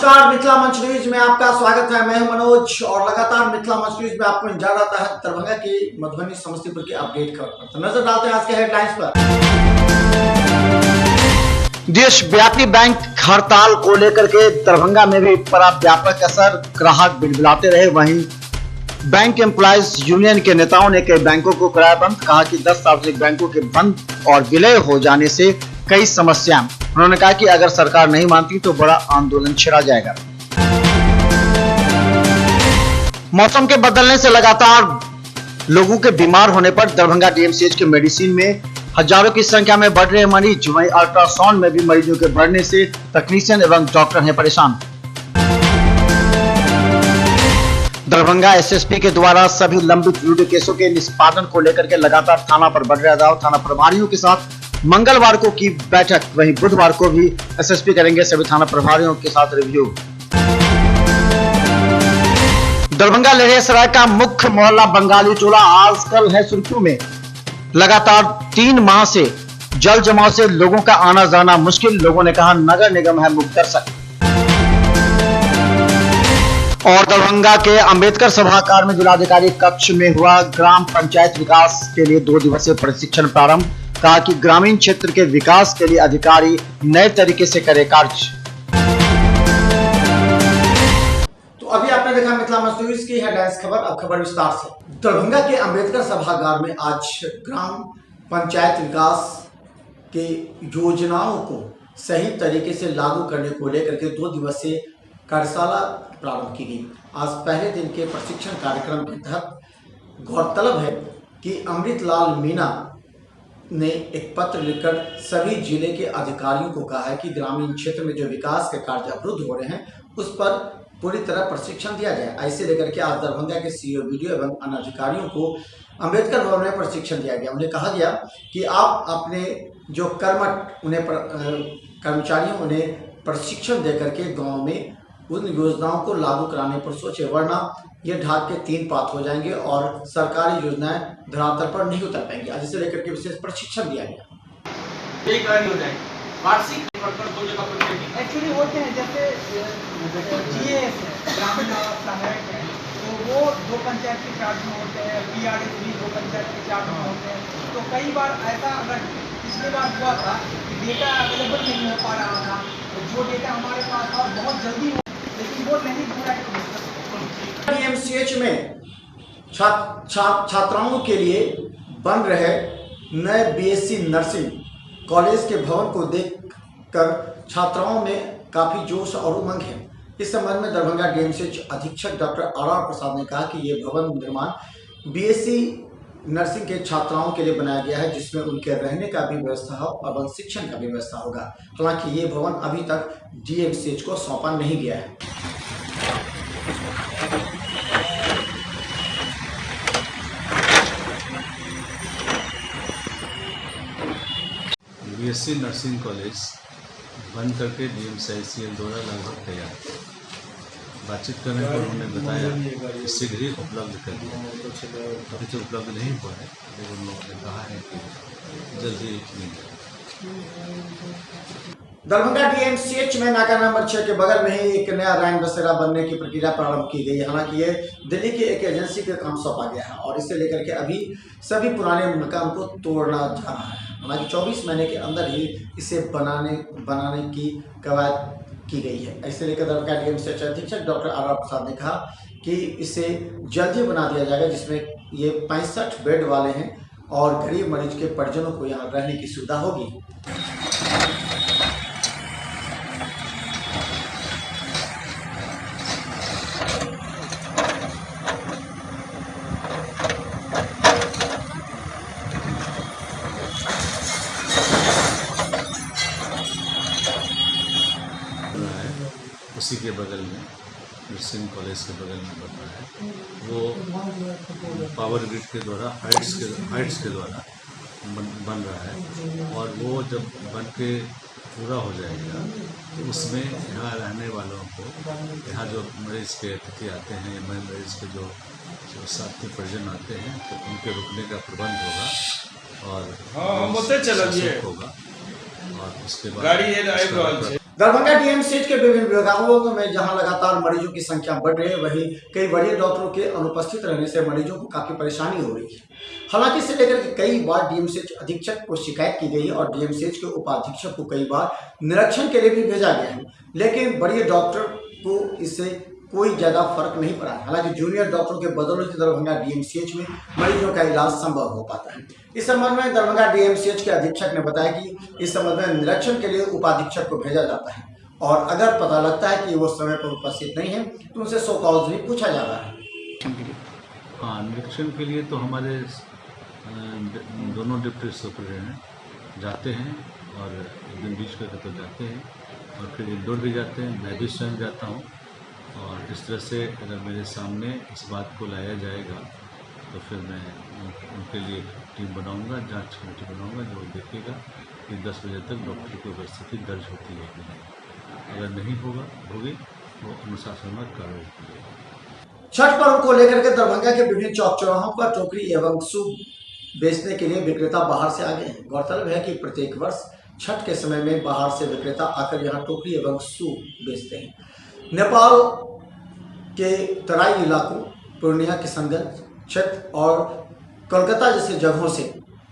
नमस्कार, मिथिला मंच न्यूज में आपका स्वागत है। मैं हूं मनोज और लगातार मिथिला मंच न्यूज में आपको मिल जाता है दरभंगा की, मधुबनी, समस्तीपुर की अपडेट खबर पर। तो नजर डालते हैं आज के हेडलाइंस पर। देशव्यापी बैंक हड़ताल को लेकर के दरभंगा में भी पड़ा व्यापक असर, ग्राहक बिलबिलाते रहे। वहीं बैंक एम्प्लॉइज यूनियन के नेताओं ने कई बैंकों को कराया बंद। कहा कि 10 सार्वजनिक बैंकों के बंद और विलय हो जाने से कई समस्याएं। उन्होंने कहा कि अगर सरकार नहीं मानती तो बड़ा आंदोलन छिड़ा जाएगा। मौसम के बदलने से लगातार लोगों के बीमार होने पर दरभंगा डीएमसीएच के मेडिसिन में हजारों की संख्या में बढ़ रहे मरीज। वहीं अल्ट्रासाउंड में भी मरीजों के बढ़ने से तकनीशियन एवं डॉक्टर हैं परेशान। दरभंगा एसएसपी के द्वारा सभी लंबित वीडियो केसों के निष्पादन को लेकर के लगातार थाना पर बढ़ रहा दबाव। थाना प्रभारियों के साथ मंगलवार को की बैठक, वहीं बुधवार को भी एसएसपी करेंगे सभी थाना प्रभारियों के साथ रिव्यू। दरभंगा लहरियासराय का मुख्य मोहल्ला बंगाली टोला आजकल है सुर्खियों में। लगातार 3 माह से जल जमाव से लोगों का आना जाना मुश्किल। लोगों ने कहा नगर निगम है मुख्य दर्शक। और दरभंगा के अंबेडकर सभागार में जिलाधिकारी कक्ष में हुआ ग्राम पंचायत विकास के लिए 2 दिवसीय प्रशिक्षण प्रारंभ। कहा कि ग्रामीण क्षेत्र के विकास के लिए अधिकारी नए तरीके से करे कार्य। तो अभी आपने देखा मिथिला मंच न्यूज की हेडलाइंस खबर। अब खबर विस्तार से। दरभंगा के अंबेडकर सभागार में आज ग्राम पंचायत विकास के योजनाओं को सही तरीके से लागू करने को लेकर के 2 दिवसीय कार्यशाला प्रारंभ की गई। आज पहले दिन के प्रशिक्षण कार्यक्रम के तहत गौरतलब है कि अमृतलाल मीणा ने एक पत्र लिखकर सभी जिले के अधिकारियों को कहा है कि ग्रामीण क्षेत्र में जो विकास के कार्य अवरुद्ध हो रहे हैं उस पर पूरी तरह प्रशिक्षण दिया जाए। ऐसे लेकर के आज दरभंगा के सीओ वीडियो एवं अन्य अधिकारियों को अंबेडकर भवन में प्रशिक्षण दिया गया। उन्हें कहा गया कि आप अपने जो कर्मचारियों उन्हें प्रशिक्षण देकर के गाँव में उन योजनाओं को लागू कराने पर सोचे, वरना ये ढाक के 3 पात हो जाएंगे और सरकारी योजनाएं धरातल पर नहीं उतर पाएंगी। आज इसे लेकर के विशेष प्रशिक्षण दिया गया। एक्चुअली होते हैं जैसे जीएस ग्रामीण आवास सहायक है, तो वो 2 पंचायत के चार्ज में होते हैं, पीआरएस भी 2 पंचायत के चार्ज में होते हैं। तो कई बार ऐसा अगर पिछले बार हुआ था कि डेटा अवेलेबल नहीं हो पा रहा था, तो जो डेटा हमारे पास था बहुत जल्दी हो, लेकिन वो नहीं पूरा डीएमसीएच में छात्राओं के लिए बन रहे नए बीएससी नर्सिंग कॉलेज के भवन को देखकर छात्राओं में काफी जोश और उमंग है। इस संबंध में दरभंगा डीएमसीएच अधीक्षक डॉक्टर आर प्रसाद ने कहा कि ये भवन निर्माण बीएससी नर्सिंग के छात्राओं के लिए बनाया गया है, जिसमें उनके रहने का भी व्यवस्था हो और शिक्षण का भी व्यवस्था होगा। हालांकि ये भवन अभी तक डीएमसीएच को सौंपा नहीं गया है। बीएससी नर्सिंग कॉलेज बन करके डीएमसीआईसीएल द्वारा लगभग तैयार। बातचीत करने पर उन्होंने बताया कि शीघ्र ही उपलब्ध कर दिया। अभी तो उपलब्ध नहीं हुआ है, लेकिन उन लोगों ने कहा है कि जल्द ही मिल जाएगा। दरभंगा डीएमसीएच में नाका नंबर 6 के बगल में ही एक नया रैन बसेरा बनने की प्रक्रिया प्रारंभ की गई है। हालांकि ये दिल्ली की एक एजेंसी के काम सौंपा गया है और इसे लेकर के अभी सभी पुराने मकान को तोड़ना जा रहा है। हालांकि 24 महीने के अंदर ही इसे बनाने की कवायद की गई है। ऐसे लेकर दरभंगा डीएमसीएच अधीक्षक डॉक्टर आर प्रसाद ने कहा कि इसे जल्द ही बना दिया जाएगा, जिसमें ये 65 बेड वाले हैं और गरीब मरीज के परिजनों को यहाँ रहने की सुविधा होगी। उसी के बगल में नर्सिंग कॉलेज के बगल में बन रहा है। वो पावर ग्रिड के द्वारा हाइट्स के द्वारा बन रहा है और वो जब बन के पूरा हो जाएगा तो उसमें यहाँ रहने वालों को, यहाँ जो मरीज के अतिथि आते हैं, मरीज के जो साथी परिजन आते हैं, तो उनके रुकने का प्रबंध होगा और होगा। और उसके बाद दरभंगा डीएमसीएच के विभिन्न विभागों में जहां लगातार मरीजों की संख्या बढ़ रही है, वहीं कई वरीय डॉक्टरों के अनुपस्थित रहने से मरीजों को काफी परेशानी हो रही है। हालांकि इसे लेकर के कई बार डीएमसीएच अधीक्षक को शिकायत की गई है और डीएमसीएच के उपाधीक्षक को कई बार निरीक्षण के लिए भी भेजा गया है, लेकिन वरीय डॉक्टर को इससे कोई ज्यादा फर्क नहीं पड़ा है। हालांकि जूनियर डॉक्टरों के बदौलत दरभंगा डीएमसीएच में मरीजों का इलाज संभव हो पाता है। इस संबंध में दरभंगा डीएमसीएच के अधीक्षक ने बताया कि इस संबंध में निरीक्षण के लिए उपाधीक्षक को भेजा जाता है और अगर पता लगता है कि वो समय पर उपस्थित नहीं है तो उनसे 100 कॉल्स भी पूछा जा रहा है। हाँ, निरीक्षण के लिए तो हमारे दोनों डिप्टी सुपरिटेंडेंट जाते हैं और एक दिन बीच करके तो जाते हैं और फिर इंदौर भी जाते हैं, मैं भी स्वयं जाता हूँ। और इस तरह से अगर मेरे सामने इस बात को लाया जाएगा तो फिर मैं उनके लिए टीम बनाऊंगा, जांच कमेटी बनाऊंगा जो देखेगा कि 10 बजे तक डॉक्टर की उपस्थिति दर्ज होती है कि नहीं। अगर नहीं होगी तो अनुशासनात्मक कार्रवाई की जाएगी। छठ पर्व को लेकर के दरभंगा के विभिन्न चौक चौराहों पर टोकरी एवं सूप बेचने के लिए विक्रेता बाहर से आ गए हैं। गौरतलब है कि प्रत्येक वर्ष छठ के समय में बाहर से विक्रेता आकर यहाँ टोकरी एवं सूप बेचते हैं। नेपाल के तराई इलाकों, पूर्णिया, किशनगंज, छठ और कोलकाता जैसे जगहों से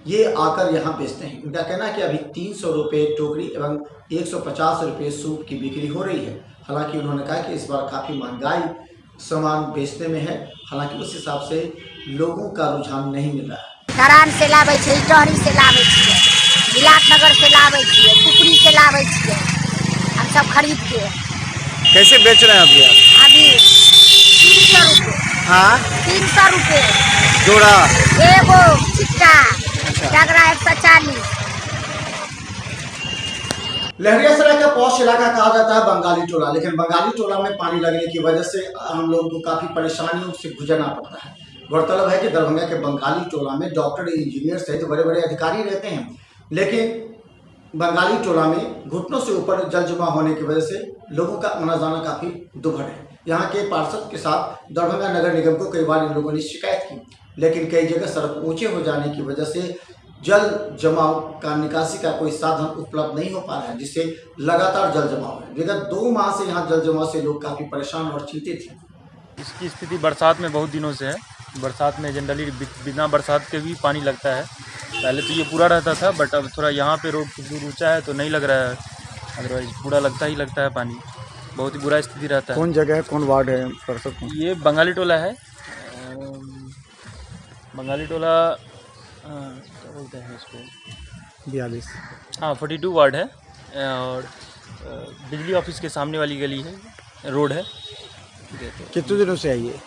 ये आकर यहाँ बेचते हैं। इनका कहना है कि अभी 300 रुपये टोकरी एवं 150 रुपये सूप की बिक्री हो रही है। हालांकि उन्होंने कहा कि इस बार काफ़ी महंगाई सामान बेचने में है, हालांकि उस हिसाब से लोगों का रुझान नहीं मिल रहा है। करान से लावे छियै, टहरी से लावे छियै, विराटनगर से लावे छियै, कुपरी से लावे छियै, हम सब खरीद के। कैसे बेच रहे हैं अभी आप? अभी 300 रुपये। हाँ, 300 रुपये जोड़ा। एगो चिट्टा, डगरा 140। लहरियासराय का पौष इलाका कहा जाता है बंगाली टोला, लेकिन बंगाली टोला में पानी लगने की वजह से हम लोगों को काफी परेशानियों से गुजरना पड़ता है। गौरतलब है कि दरभंगा के बंगाली टोला में डॉक्टर, इंजीनियर सहित बड़े बड़े अधिकारी रहते हैं, लेकिन बंगाली टोला में घुटनों से ऊपर जल जमा होने की वजह से लोगों का आना जाना काफी दुभर है। यहाँ के पार्षद के साथ दरभंगा नगर निगम को कई बार इन लोगों ने शिकायत की, लेकिन कई जगह सड़क ऊंचे हो जाने की वजह से जल जमाव का निकासी का कोई साधन उपलब्ध नहीं हो पा रहा है, जिससे लगातार जल जमाव है। विगत 2 माह से यहाँ जल जमाव से लोग काफी परेशान और चिंतित हैं। इसकी स्थिति बरसात में बहुत दिनों से है। बरसात में जनरली बिना बरसात के भी पानी लगता है। पहले तो ये पूरा रहता था, बट अब थोड़ा यहाँ पे रोड कुछ दूर ऊँचा है तो नहीं लग रहा है, अदरवाइज पूरा लगता ही लगता है पानी। बहुत ही बुरा स्थिति रहता है। कौन जगह है, कौन वार्ड है पार्षद? ये बंगाली टोला है। बंगाली टोला क्या बोलते हैं इसको? 42। हाँ, 42 वार्ड है और बिजली ऑफिस के सामने वाली गली है, रोड है। ठीक है, तो कितने दिनों से आई है?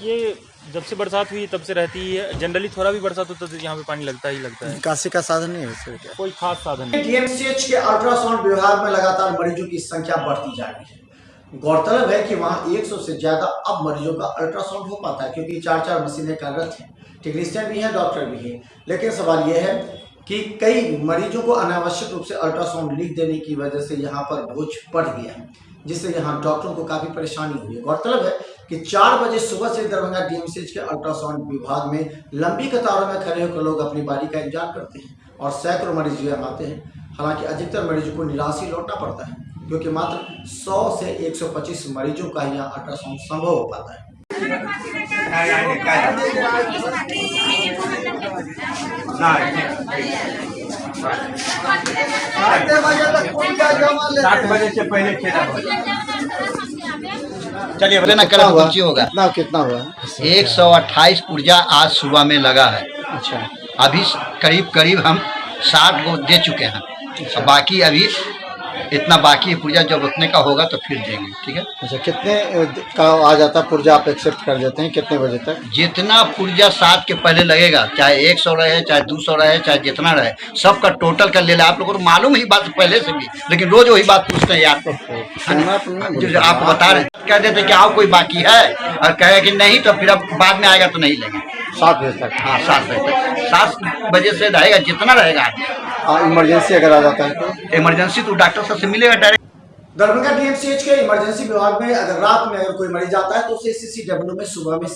ये जब से बरसात हुई तब से रहती ही है। जनरली थोड़ा भी बरसात होता है तो यहाँ पे पानी लगता ही लगता है। निकासी का साधन नहीं है सर क्या? कोई खास साधन नहीं। डीएमसीएच के अल्ट्रासाउंड विभाग में लगातार मरीजों की संख्या बढ़ती जा रही है। गौरतलब है कि वहां 100 से ज्यादा अब मरीजों का अल्ट्रासाउंड हो पाता है, क्योंकि 4-4 मशीनें कार्यरत हैं, टेक्नीशियन भी हैं, डॉक्टर भी हैं। लेकिन सवाल यह है कि कई मरीजों को अनावश्यक रूप से अल्ट्रासाउंड लिख देने की वजह से यहाँ पर बोझ बढ़ गया है, जिससे यहाँ डॉक्टरों को काफी परेशानी हुई है। गौरतलब है कि 4 बजे सुबह से दरभंगा डीएमसीएच के अल्ट्रासाउंड विभाग में लंबी कतारों में खड़े होकर लोग अपनी बारी का इंतजार करते हैं और सैकड़ों मरीज यहाँ आते हैं। हालांकि अधिकतर मरीजों को निराश ही लौटना पड़ता है, क्योंकि मात्र 100 से 125 मरीजों का यहाँ अल्ट्रासाउंड संभव हो पाता है। चलिए ना कल पहुंची होगा। कितना हुआ? 128 पुर्जा आज सुबह में लगा है। अच्छा, अभी करीब हम 60 को दे चुके हैं। अच्छा। बाकी अभी इतना बाकी है पुर्जा, जब उतने का होगा तो फिर देंगे। ठीक है। अच्छा, कितने का आ जाता है पुर्जा? आप एक्सेप्ट कर देते हैं कितने बजे तक? जितना पुर्जा 7 के पहले लगेगा, चाहे 100 रहे, चाहे 200 रहे, चाहे जितना रहे, सबका टोटल कर ले ला। आप लोगों को मालूम ही बात पहले से भी, लेकिन रोज वही बात पूछते हैं यार। जो आप बता रहे कह देते कि आओ कोई बाकी है, और कहे कि नहीं तो फिर अब बाद में आएगा तो नहीं लेंगे। 7 बजे तक? हाँ, 7 बजे तक। 7 बजे से रहेगा जितना रहेगा। इमरजेंसी अगर आ जाता है तो? इमरजेंसी तो डॉक्टर साहब से मिलेगा डायरेक्ट। दरभंगा डीएमसीएच के इमरजेंसी विभाग में अगर रात में अगर कोई मरीज आता है तो उसे सीसीडब्ल्यू में सुबह में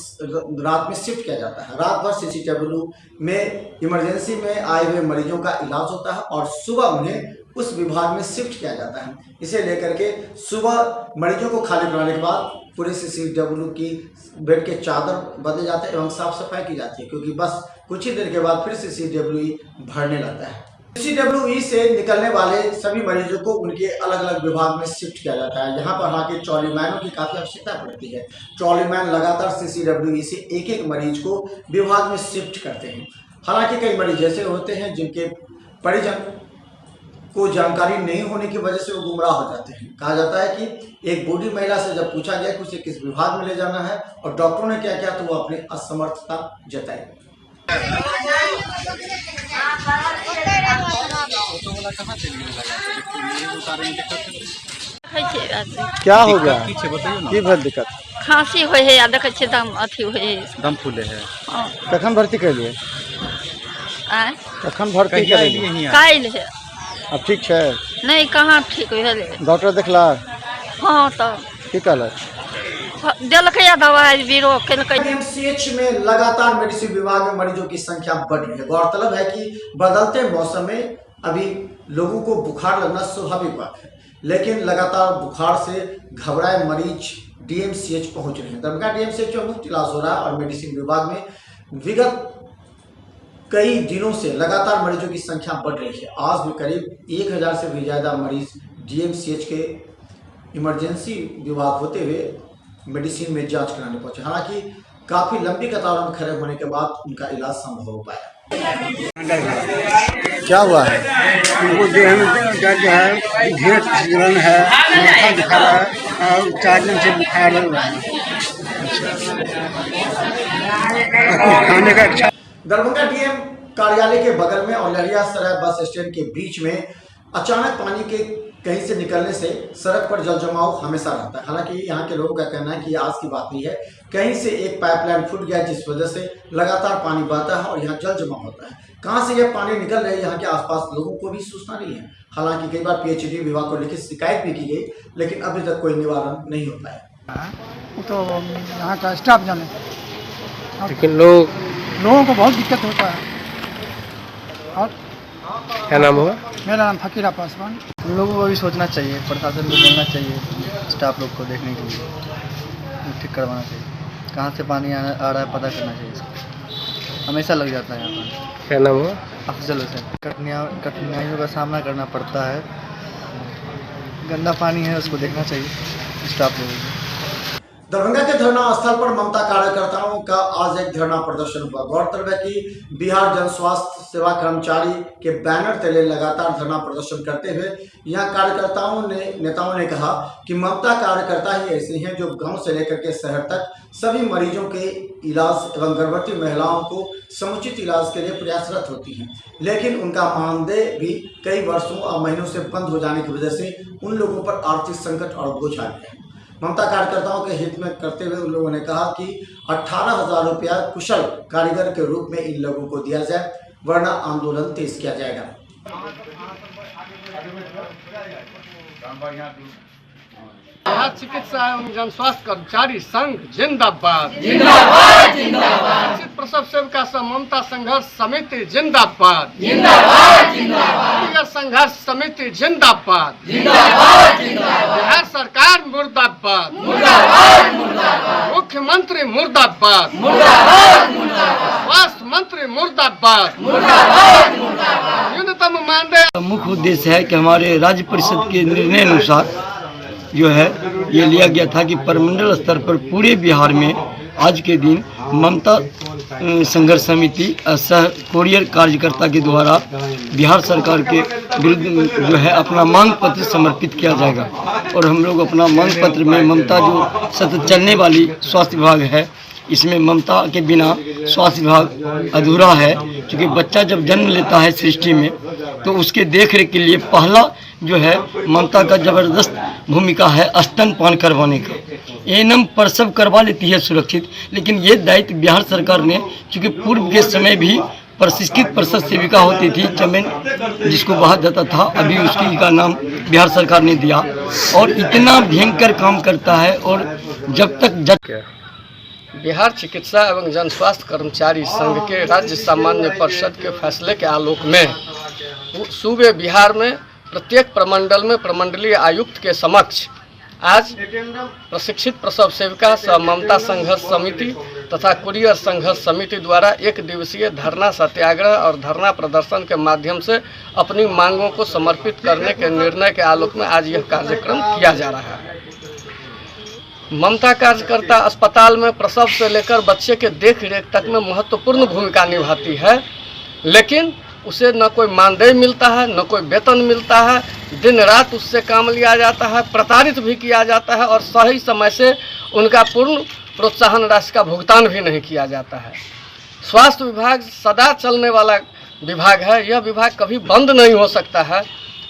रात में शिफ्ट किया जाता है। रात भर सीसीडब्ल्यू में इमरजेंसी में आए हुए मरीजों का इलाज होता है और सुबह उन्हें उस विभाग में शिफ्ट किया जाता है। इसे लेकर के सुबह मरीजों को खाली कराने के बाद पूरे CCW की बेड के चादर बदले जाते हैं एवं साफ सफाई की जाती है, क्योंकि बस कुछ ही देर के बाद फिर CCWE भरने लगता है। CCWE से निकलने वाले सभी मरीजों को उनके अलग अलग विभाग में शिफ्ट किया जाता है। यहाँ पर हालांकि ट्रॉलीमैनों की काफ़ी आवश्यकता पड़ती है। ट्रॉलीमैन लगातार CCWE से एक एक मरीज को विभाग में शिफ्ट करते हैं। हालांकि कई मरीज ऐसे होते हैं जिनके परिजन को जानकारी नहीं होने की वजह से वो गुमराह हो जाते हैं। कहा जाता है कि एक बूढ़ी महिला से जब पूछा गया कि उसे किस विभाग में ले जाना है और डॉक्टरों ने क्या किया, तो वो अपनी असमर्थता जताई। क्या हो गया? की भर दिक्कत? खांसी होय है, देखे छे दम अथी होय है, दम फूले है। कखन भर्ती कर लिए? आय कखन भर्ती कर लिए? काइल है। अब ठीक है? नहीं, कहाँ ठीक भेले। डॉक्टर देखला? हाँ, तो की कहला? दिलकै दवाई बीरो केलकै। DMCH में लगातार मेडिसिन विभाग में मरीजों की संख्या बढ़ रही है। गौरतलब है कि बदलते मौसम में अभी लोगों को बुखार लगना स्वाभाविक बात है, लेकिन लगातार बुखार से घबराए मरीज DMCH पहुंच रहे हैं। दरभंगा DMCH में मुफ्त इलाज हो रहा है और मेडिसिन विभाग में विगत कई दिनों से लगातार मरीजों की संख्या बढ़ रही है। आज भी करीब 1000 से भी ज़्यादा मरीज DMCH के इमरजेंसी विभाग होते हुए मेडिसिन में जांच कराने पहुंचे। हालांकि काफ़ी लंबी कतारों में खड़े होने के बाद उनका इलाज संभव हो पाया। क्या हुआ है? उनको जो है दर्द है, घेट जलन है, माथा दुखा रहा है और 4 दिन से बुखार लग रहा है। खाने का अच्छा। दरभंगा DM कार्यालय के बगल में और लहरियासराय बस स्टैंड के बीच में अचानक पानी के कहीं से निकलने से सड़क पर जल जमाव हमेशा रहता है। हालांकि यहाँ के लोगों का कहना है कि आज की बात नहीं है, कहीं से एक पाइपलाइन फूट गया जिस वजह से लगातार पानी बहता है और यहाँ जल जमाव होता है। कहाँ से यह पानी निकल रहा है, यहाँ के आसपास लोगों को भी सूचना नहीं है। हालांकि कई बार PHD विभाग को लिखित शिकायत भी की गई, लेकिन अभी तक कोई निवारण नहीं हो पाया। तो यहाँ का स्टाफ जाने, लेकिन लोगों को बहुत दिक्कत होता है। और क्या नाम हुआ? मेरा नाम फकीरा पासवान। लोगों को भी सोचना चाहिए, प्रशासन को बोलना चाहिए, स्टाफ लोग को देखने के लिए ठीक करवाना चाहिए। कहाँ से पानी आ रहा है पता करना चाहिए इसको। हमेशा लग जाता है यहाँ पर। क्या नाम हुआ? अफजल हुसैन। कठिनाइयों का सामना करना पड़ता है, गंदा पानी है उसको देखना चाहिए स्टाफ लोगों को। दरभंगा के धरना स्थल पर ममता कार्यकर्ताओं का आज एक धरना प्रदर्शन हुआ। गौरतलब है कि बिहार जन स्वास्थ्य सेवा कर्मचारी के बैनर तले लगातार धरना प्रदर्शन करते हुए यहाँ नेताओं ने कहा कि ममता कार्यकर्ता ही ऐसे हैं जो गांव से लेकर के शहर तक सभी मरीजों के इलाज एवं गर्भवती महिलाओं को समुचित इलाज के लिए प्रयासरत होती हैं, लेकिन उनका मानदेय भी कई वर्षों और महीनों से बंद हो जाने की वजह से उन लोगों पर आर्थिक संकट और बोझ आ गया है। ममता कार्यकर्ताओं के हित में करते हुए उन लोगों ने कहा कि 18,000 रुपया कुशल कारीगर के रूप में इन लोगों को दिया जाए, वरना आंदोलन तेज किया जाएगा। बिहार चिकित्सा एवं जन स्वास्थ्य कर्मचारी संघ जिंदाबाद, जिंदाबाद, जिंदाबाद। प्रसव सेविका ममता संघर्ष समिति जिंदाबाद, जिंदाबाद, जिंदाबाद। संघर्ष समिति जिंदाबाद, जिंदाबाद, जिंदाबाद। बिहार सरकार मुर्दाबाद, मुर्दाबाद, मुर्दाबाद। मुख्यमंत्री मुर्दाबाद, मुर्दाबाद, मुर्दाबाद। स्वास्थ्य मंत्री मुर्दाबाद, मुर्दाबाद, मुर्दाबाद। न्यूनतम मानदेय। मुख्य उद्देश्य है कि हमारे राज्य परिषद के निर्णय अनुसार जो है ये लिया गया था कि परमंडल स्तर पर पूरे बिहार में आज के दिन ममता संघर्ष समिति सह कोरियर कार्यकर्ता के द्वारा बिहार सरकार के विरुद्ध जो है अपना मांग पत्र समर्पित किया जाएगा। और हम लोग अपना मांग पत्र में ममता जो सतत चलने वाली स्वास्थ्य विभाग है, इसमें ममता के बिना स्वास्थ्य विभाग अधूरा है, क्योंकि बच्चा जब जन्म लेता है सृष्टि में तो उसके देखरेख के लिए पहला जो है ममता का जबरदस्त भूमिका है स्तनपान करवाने का। एएनएम प्रसव करवा लेती है सुरक्षित, लेकिन ये दायित्व बिहार सरकार ने, क्योंकि पूर्व के समय भी प्रशिक्षित प्रसव सेविका होती थी चमेन, जिसको कहा जाता था, अभी उसकी का नाम बिहार सरकार ने दिया और इतना भयंकर काम करता है। और जब तक बिहार चिकित्सा एवं जन स्वास्थ्य कर्मचारी संघ के राज्य सामान्य परिषद के फैसले के आलोक में सूबे बिहार में प्रत्येक प्रमंडल में प्रमंडलीय आयुक्त के समक्ष आज प्रशिक्षित प्रसव सेविका सह ममता संघर्ष समिति तथा कुरियर संघर्ष समिति द्वारा 1 दिवसीय धरना सत्याग्रह और धरना प्रदर्शन के माध्यम से अपनी मांगों को समर्पित करने के निर्णय के आलोक में आज यह कार्यक्रम किया जा रहा है। ममता कार्यकर्ता अस्पताल में प्रसव से लेकर बच्चे के देख रेख तक में महत्वपूर्ण भूमिका निभाती है, लेकिन उसे न कोई मानदेय मिलता है, न कोई वेतन मिलता है। दिन रात उससे काम लिया जाता है, प्रताड़ित भी किया जाता है और सही समय से उनका पूर्ण प्रोत्साहन राशि का भुगतान भी नहीं किया जाता है। स्वास्थ्य विभाग सदा चलने वाला विभाग है, यह विभाग कभी बंद नहीं हो सकता है।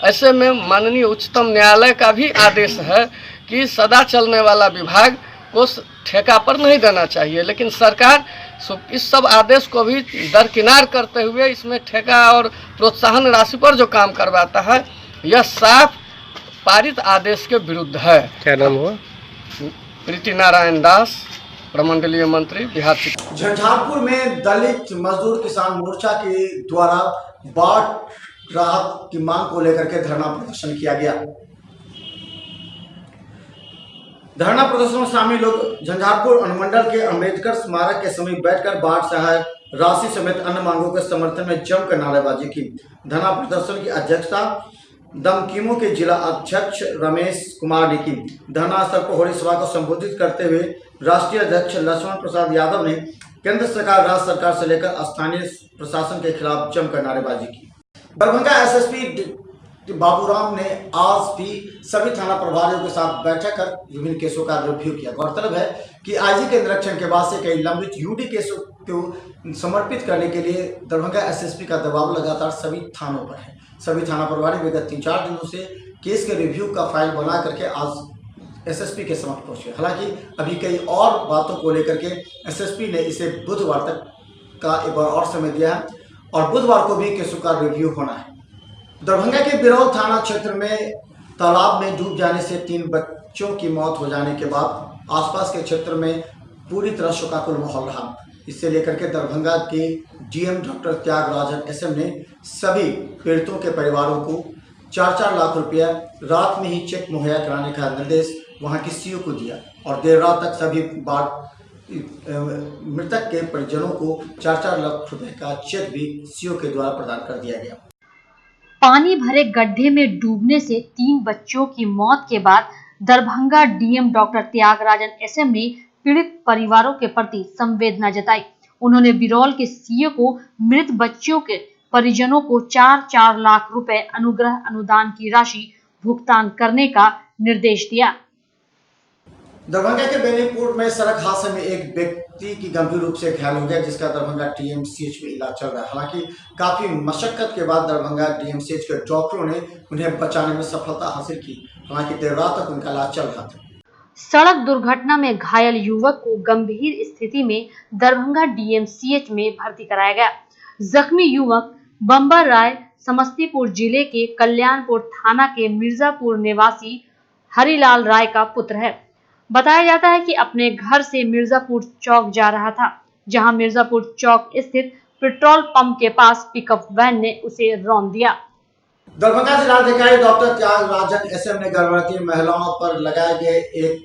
ऐसे में माननीय उच्चतम न्यायालय का भी आदेश है कि सदा चलने वाला विभाग को ठेका पर नहीं देना चाहिए, लेकिन सरकार इस सब आदेश को भी दरकिनार करते हुए इसमें ठेका और प्रोत्साहन राशि पर जो काम करवाता है, यह साफ पारित आदेश के विरुद्ध है। क्या नाम हुआ? प्रीति नारायण दास, प्रमंडलीय मंत्री, बिहार। झंझारपुर में दलित मजदूर किसान मोर्चा के द्वारा बाढ़ राहत की मांग को लेकर के धरना प्रदर्शन किया गया। धरना प्रदर्शन में शामिल लोग झंझारपुर अनुमंडल के अंबेडकर स्मारक के समीप बैठकर बाढ़ सहायता राशि समेत अन्य मांगों के समर्थन में जमकर नारेबाजी की। धरना प्रदर्शन की अध्यक्षता दमकीमो के जिला अध्यक्ष रमेश कुमार ने की। धरना स्थल पर हो रही सभा को संबोधित करते हुए राष्ट्रीय अध्यक्ष लक्ष्मण प्रसाद यादव ने केंद्र सरकार, राज्य सरकार से लेकर स्थानीय प्रशासन के खिलाफ जमकर नारेबाजी की। दरभंगा एसएसपी बाबूराम ने आज भी सभी थाना प्रभारियों के साथ बैठक कर विभिन्न केसों का रिव्यू किया। गौरतलब है कि आईजी के निरीक्षण के बाद से कई लंबित यूडी केसों को समर्पित करने के लिए दरभंगा एसएसपी का दबाव लगातार सभी थानों पर है। सभी थाना प्रभारी विगत 3-4 दिनों से केस के रिव्यू का फाइल बना करके आज एसएसपी के समक्ष पहुंचे। हालांकि अभी कई और बातों को लेकर के एसएसपी ने इसे बुधवार तक का एक बार और समय दिया है और बुधवार को भी केसों का रिव्यू होना है। दरभंगा के बिरौल थाना क्षेत्र में तालाब में डूब जाने से 3 बच्चों की मौत हो जाने के बाद आसपास के क्षेत्र में पूरी तरह शोकाकुल माहौल रहा। इससे लेकर के दरभंगा के डीएम डॉक्टर त्यागराजन एसएम ने सभी पीड़ितों के परिवारों को 4-4 लाख रुपया रात में ही चेक मुहैया कराने का निर्देश वहां की सीओ को दिया और देर रात तक सभी मृतक के परिजनों को 4-4 लाख रुपए का चेक भी सीओ के द्वारा प्रदान कर दिया गया। पानी भरे गड्ढे में डूबने से 3 बच्चों की मौत के बाद Darbhanga DM doctor Tyagarajan SM ने पीड़ित परिवारों के प्रति संवेदना जताई। उन्होंने बिरौल के सीओ को मृत बच्चों के परिजनों को 4-4 लाख रुपए अनुग्रह अनुदान की राशि भुगतान करने का निर्देश दिया। दरभंगा के बेनीपुर में सड़क हादसे में एक व्यक्ति की गंभीर रूप से घायल हो गया, जिसका दरभंगा डीएमसीएच में इलाज चल रहा है। हालांकि काफी मशक्कत के बाद दरभंगा डीएमसीएच के डॉक्टरों ने उन्हें बचाने में सफलता हासिल की। हालांकि देर रात तक उनका इलाज चल रहा था। सड़क दुर्घटना में घायल युवक को गंभीर स्थिति में दरभंगा डीएमसीएच में भर्ती कराया गया। जख्मी युवक बम्बर राय समस्तीपुर जिले के कल्याणपुर थाना के मिर्जापुर निवासी हरिलाल राय का पुत्र है। बताया जाता है कि अपने घर से मिर्जापुर चौक जा रहा था, जहां मिर्जापुर चौक स्थित पेट्रोल पंप के पास पिकअप वैन ने उसे रौंद दिया। दरभंगा जिलाधिकारी डॉक्टर त्यागराजन एसएम ने गर्भवती महिलाओं पर लगाए गए एक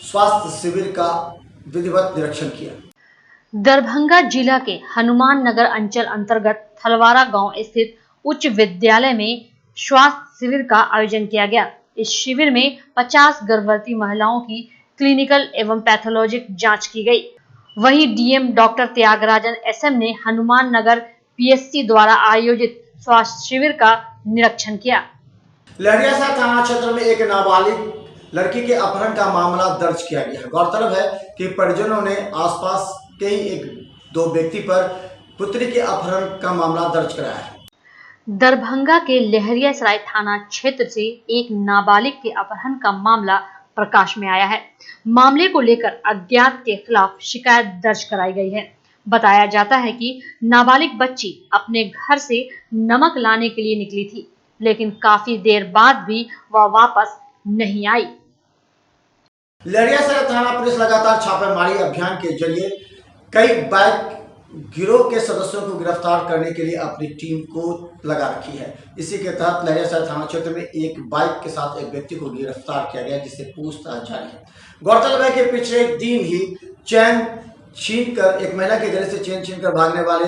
स्वास्थ्य शिविर का विधिवत निरीक्षण किया। दरभंगा जिला के हनुमान नगर अंचल अंतर्गत थलवारा गांव स्थित उच्च विद्यालय में स्वास्थ्य शिविर का आयोजन किया गया। इस शिविर में 50 गर्भवती महिलाओं की क्लिनिकल एवं पैथोलॉजिक जांच की गई। वहीं डीएम डॉक्टर त्यागराजन एसएम ने हनुमान नगर पीएससी द्वारा आयोजित स्वास्थ्य शिविर का निरीक्षण किया। लहरियासराय थाना क्षेत्र में एक नाबालिग लड़की के अपहरण का मामला दर्ज किया गया है। गौरतलब है कि परिजनों ने आसपास के ही 1-2 व्यक्ति पर पुत्री के अपहरण का मामला दर्ज कराया है। दरभंगा के लहरियासराय थाना क्षेत्र से एक नाबालिग के अपहरण का मामला प्रकाश में आया है। मामले को लेकर अज्ञात के खिलाफ शिकायत दर्ज कराई गई है। बताया जाता है कि नाबालिग बच्ची अपने घर से नमक लाने के लिए निकली थी, लेकिन काफी देर बाद भी वह वापस नहीं आई। लहरियासराय थाना पुलिस लगातार छापेमारी अभियान के जरिए कई बाइक गिरोह के सदस्यों को गिरफ्तार करने के लिए अपनी टीम को लगा रखी है। इसी के तहत लहरियासराय थाना क्षेत्र में एक बाइक के साथ एक व्यक्ति को गिरफ्तार किया गया, जिससे पूछताछ जारी है। गौरतलब है कि पिछले दिन ही चैन छीनकर एक महिला के गले से चैन छीनकर भागने वाले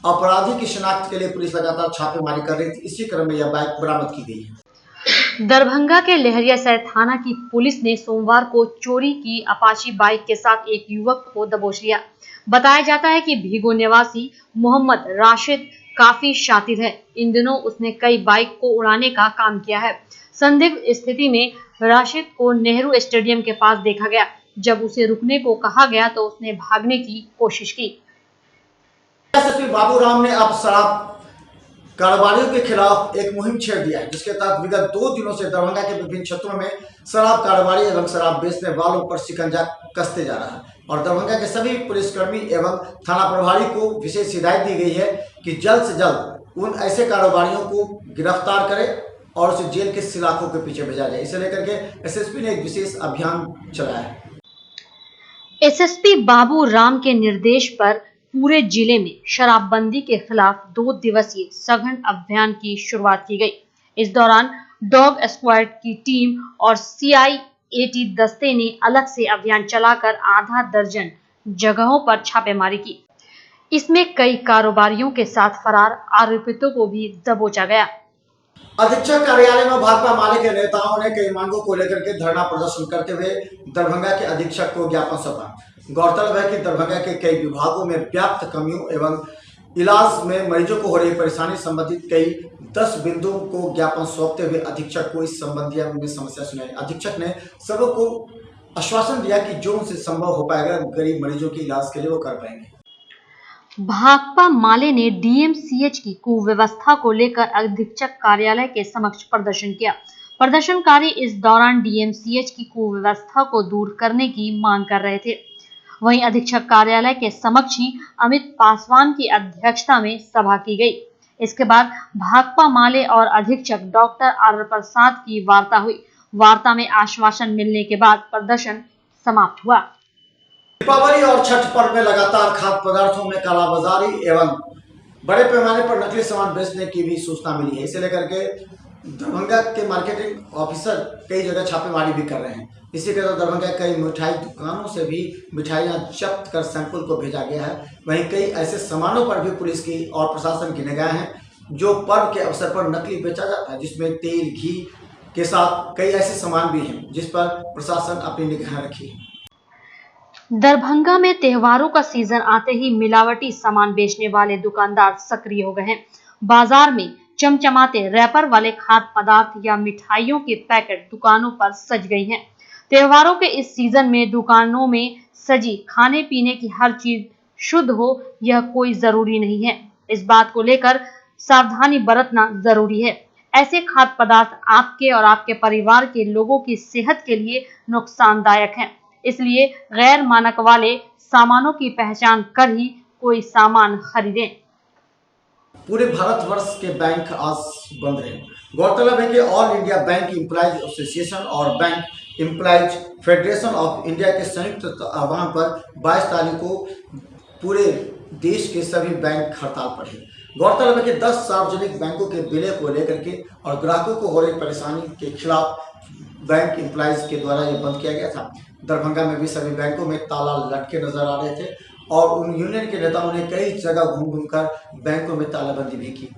अपराधी की शिनाख्त के लिए पुलिस लगातार छापेमारी कर रही थी। इसी क्रम में यह बाइक बरामद की गई है। दरभंगा के लहरियासराय थाना की पुलिस ने सोमवार को चोरी की अपाची बाइक के साथ एक युवक को दबोच लिया। बताया जाता है कि भीगो निवासी मोहम्मद राशिद काफी शातिर है। इन दिनों उसने कई बाइक को उड़ाने का काम किया है। संदिग्ध स्थिति में राशिद को नेहरू स्टेडियम के पास देखा गया। जब उसे रुकने को कहा गया तो उसने भागने की कोशिश की। एसएसपी बाबूराम ने अब शराब कारोबारियों के खिलाफ एक मुहिम छेड़ दिया है, जिसके तहत विगत 2 दिनों से दरभंगा के विभिन्न क्षेत्रों में शराब कारोबारी एवं शराब बेचने वालों पर शिकंजा कसते जा रहा है और दरभंगा के सभी पुलिसकर्मी एवं थाना प्रभारी को विशेष हिदायत दी गई है कि जल्द से जल्द उन ऐसे कारोबारियों को गिरफ्तार करें और उसे जेल के सलाखों के पीछे भेजा जाए। इसे लेकर के एसएसपी ने एक विशेष अभियान चलाया है। एसएसपी बाबू राम के निर्देश पर पूरे जिले में शराबबंदी के खिलाफ 2 दिवसीय सघन अभियान की शुरुआत की गई। इस दौरान डॉग स्क्वाड की टीम और CIAT दस्ते ने अलग से अभियान चलाकर आधा दर्जन जगहों पर छापेमारी की। इसमें कई कारोबारियों के साथ फरार आरोपितों को भी दबोचा गया। अधीक्षक कार्यालय में भाकपा माले के नेताओं ने कई मांगों को लेकर के धरना प्रदर्शन करते हुए दरभंगा के अधीक्षक को ज्ञापन सौंपा। गौरतलब है कि दरभंगा के कई विभागों में व्याप्त कमियों एवं इलाज में मरीजों को हो रही परेशानी संबंधित कई 10 बिंदुओं को ज्ञापन सौंपते हुए अधीक्षक को इस संबंधी में समस्या सुनाई। अधीक्षक ने सबको आश्वासन दिया कि जो उनसे संभव हो पाएगा गरीब मरीजों के इलाज के लिए वो कर पाएंगे। भाकपा माले ने DMCH की कुव्यवस्था को लेकर अधीक्षक कार्यालय के समक्ष प्रदर्शन किया। प्रदर्शनकारी इस दौरान DMCH की कुव्यवस्था को दूर करने की मांग कर रहे थे। वहीं अधीक्षक कार्यालय के समक्ष ही अमित पासवान की अध्यक्षता में सभा की गई। इसके बाद भाकपा माले और अधीक्षक डॉक्टर R प्रसाद की वार्ता हुई। वार्ता में आश्वासन मिलने के बाद प्रदर्शन समाप्त हुआ। दीपावली और छठ पर्व में लगातार खाद्य पदार्थों में कालाबाजारी एवं बड़े पैमाने पर नकली सामान बेचने की भी सूचना मिली है। इसे लेकर के दरभंगा के मार्केटिंग ऑफिसर कई जगह छापेमारी भी कर रहे हैं। इसी के साथ दरभंगा कई मिठाई दुकानों से भी मिठाइयां जब्त कर सैंपल को भेजा गया है। वहीं कई ऐसे सामानों पर भी पुलिस की और प्रशासन की निगाह है जो पर्व के अवसर पर नकली बेचा जाता है, जिसमें तेल घी के साथ कई ऐसे सामान भी हैं जिस पर प्रशासन अपनी निगाह रखी है। दरभंगा में त्योहारों का सीजन आते ही मिलावटी सामान बेचने वाले दुकानदार सक्रिय हो गए हैं। बाजार में चमचमाते रैपर वाले खाद्य पदार्थ या मिठाइयों के पैकेट दुकानों पर सज गई हैं। त्योहारों के इस सीजन में दुकानों में सजी खाने पीने की हर चीज शुद्ध हो यह कोई जरूरी नहीं है। इस बात को लेकर सावधानी बरतना जरूरी है। ऐसे खाद्य पदार्थ आपके और आपके परिवार के लोगों की सेहत के लिए नुकसानदायक हैं। इसलिए गैर मानक वाले सामानों की पहचान कर ही कोई सामान खरीदें। पूरे भारतवर्ष के बैंक आज बंद रहे। गौरतलब है कि All India Bank Employees Association और Bank Employees Federation of India के संयुक्त आह्वान पर 22 तारीख को पूरे देश के सभी बैंक हड़ताल पर हैं। गौरतलब है कि 10 सार्वजनिक बैंकों के विलय को लेकर के और ग्राहकों को हो रही परेशानी के खिलाफ बैंक एम्प्लॉयज के द्वारा ये बंद किया गया था। दरभंगा में भी सभी बैंकों में ताला लटके नजर आ रहे थे और उन यूनियन के नेताओं ने कई जगह घूम घूमकर बैंकों में तालाबंदी भी की।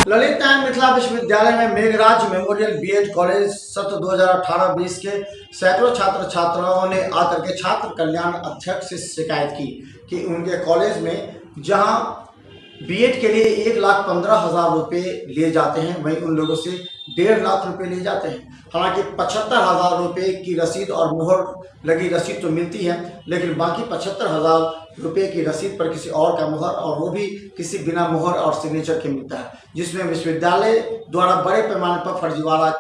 ललित नारायण मिथिला विश्वविद्यालय में मेघराज मेमोरियल बीएड कॉलेज सत्र 2018-20 के सैकड़ों छात्र छात्राओं ने आकर के छात्र कल्याण अध्यक्ष से शिकायत की कि उनके कॉलेज में जहां बीएड के लिए 1,15,000 रुपये लिए जाते हैं वहीं उन लोगों से 1.5 लाख रुपए लिए जाते हैं। हालांकि 75,000 रुपये की रसीद और मुहर लगी रसीद तो मिलती है, लेकिन बाकी 75,000 रुपये की रसीद पर किसी और का मुहर और वो भी किसी बिना मुहर और सिग्नेचर के मिलता है, जिसमें विश्वविद्यालय द्वारा बड़े पैमाने पर फर्जीवाड़ा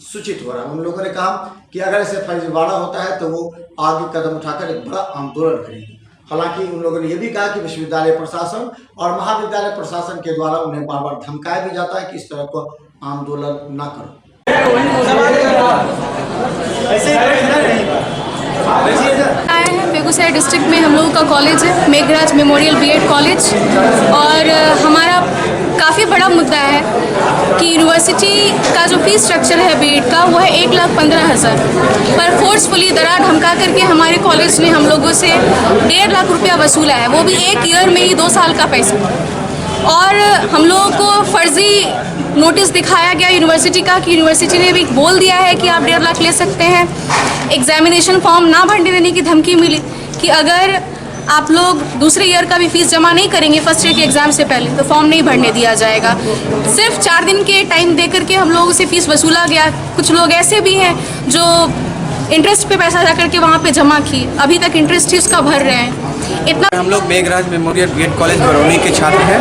सूचित हो रहा है। उन लोगों ने कहा कि अगर ऐसे फर्जीवाड़ा होता है तो वो आगे कदम उठाकर एक बड़ा आंदोलन करेंगे। हालांकि उन लोगों ने यह भी कहा कि विश्वविद्यालय प्रशासन और महाविद्यालय प्रशासन के द्वारा उन्हें बार बार धमकाया भी जाता है कि इस तरह को आंदोलन न करो। आए हैं बेगूसराय डिस्ट्रिक्ट में हम लोगों का कॉलेज है मेघराज मेमोरियल बीएड कॉलेज, और हमारा काफ़ी बड़ा मुद्दा है कि यूनिवर्सिटी का जो फीस स्ट्रक्चर है बीएड का वो है 1,15,000, पर फोर्सफुली डरा धमका करके हमारे कॉलेज ने हम लोगों से 1.5 लाख रुपया वसूला है, वो भी एक ईयर में ही 2 साल का पैसा। और हम लोगों को फर्जी नोटिस दिखाया गया यूनिवर्सिटी का कि यूनिवर्सिटी ने भी बोल दिया है कि आप 1.5 लाख ले सकते हैं। एग्जामिनेशन फॉर्म ना भरने देने की धमकी मिली कि अगर आप लोग दूसरे ईयर का भी फीस जमा नहीं करेंगे फर्स्ट ईयर के एग्ज़ाम से पहले तो फॉर्म नहीं भरने दिया जाएगा। सिर्फ 4 दिन के टाइम दे करके हम लोगों से फीस वसूला गया। कुछ लोग ऐसे भी हैं जो इंटरेस्ट पे पैसा जा करके वहाँ पे जमा किए, अभी तक इंटरेस्ट ही उसका भर रहे हैं। इतना हम लोग Meghraj memorial B Ed college Barauni के छात्र हैं।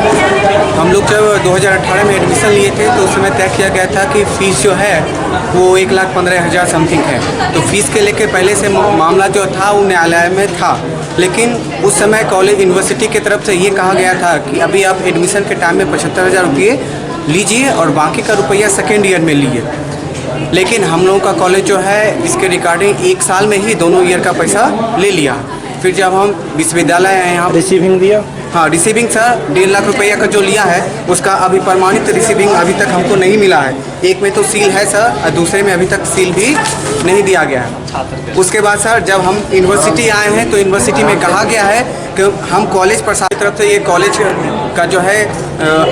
हम लोग जब 2018 में एडमिशन लिए थे तो उस समय तय किया गया था कि फ़ीस जो है वो 1,15,000 समथिंग है। तो फीस के लेके पहले से मामला जो था वो न्यायालय में था, लेकिन उस समय कॉलेज यूनिवर्सिटी की तरफ से ये कहा गया था कि अभी आप एडमिशन के टाइम में 75,000 रुपये लीजिए और बाकी का रुपया सेकेंड ईयर में लीजिए। लेकिन हम लोगों का कॉलेज जो है इसके रिगार्डिंग 1 साल में ही दोनों ईयर का पैसा ले लिया। फिर जब हम विश्वविद्यालय आए यहाँ रिसीविंग दिया, हाँ रिसीविंग सर 1.5 लाख रुपया का जो लिया है उसका अभी प्रमाणित रिसीविंग अभी तक हमको नहीं मिला है। एक में तो सील है सर और दूसरे में अभी तक सील भी नहीं दिया गया है। उसके बाद सर जब हम यूनिवर्सिटी आए हैं तो यूनिवर्सिटी में कहा गया है कि हम कॉलेज प्रशासन की तरफ से ये कॉलेज का जो है